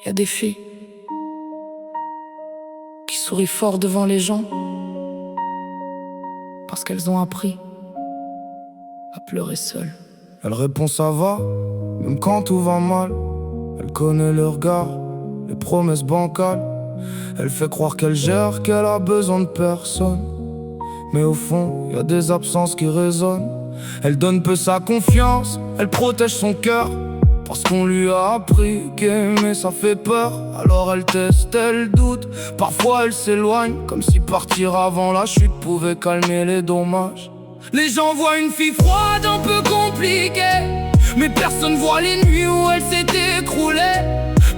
Y a des filles qui sourient fort devant les gens parce qu'elles ont appris à pleurer seules. Elle répond ça va, même quand tout va mal. Elle connaît le regard, les promesses bancales. Elle fait croire qu'elle gère, qu'elle a besoin de personne. Mais au fond, y a des absences qui résonnent. Elle donne peu sa confiance, elle protège son cœur, parce qu'on lui a appris qu'aimer ça fait peur. Alors elle teste, elle doute, parfois elle s'éloigne, comme si partir avant la chute pouvait calmer les dommages. Les gens voient une fille froide, un peu compliquée, mais personne voit les nuits où elle s'est écroulée.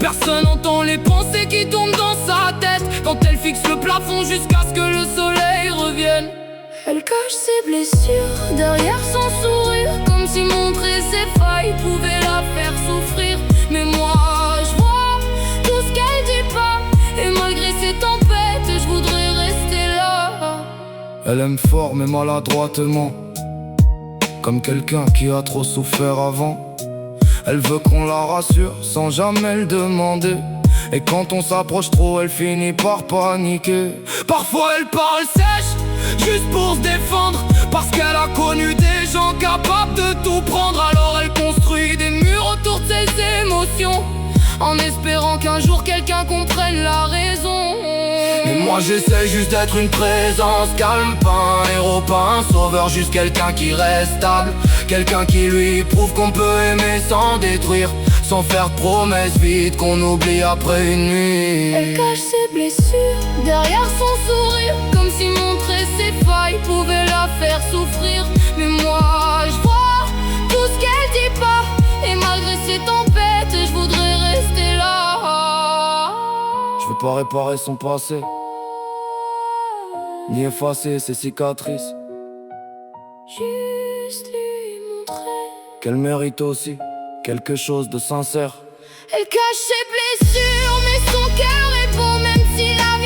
Personne entend les pensées qui tombent dans sa tête quand elle fixe le plafond jusqu'à ce que le soleil revienne. Elle cache ses blessures derrière son sourire, comme si montrer ses failles pouvait la faire souffrir. Mais moi je vois tout ce qu'elle dit pas, et malgré ses tempêtes je voudrais rester là. Elle aime fort mais maladroitement, comme quelqu'un qui a trop souffert avant. Elle veut qu'on la rassure sans jamais le demander, et quand on s'approche trop, elle finit par paniquer. Parfois elle parle sèche, juste pour se défendre, parce qu'elle a connu des gens capables de tout prendre. Alors elle construit des murs autour de ses émotions, en espérant qu'un jour quelqu'un comprenne la raison. Mais moi j'essaie juste d'être une présence calme, pas un héros, pas un sauveur, juste quelqu'un qui reste stable, quelqu'un qui lui prouve qu'on peut aimer sans détruire, sans faire de promesses vides qu'on oublie après une nuit. Elle cache ses blessures derrière son sourire, comme si montrer ses failles pouvait la faire souffrir. Mais moi je vois tout ce qu'elle dit pas, et malgré ses tempêtes je voudrais rester là. Je veux pas réparer son passé, ni effacer ses cicatrices, Juste lui montrer qu'elle mérite aussi quelque chose de sincère. Elle cache ses blessures, mais son cœur est beau, même si la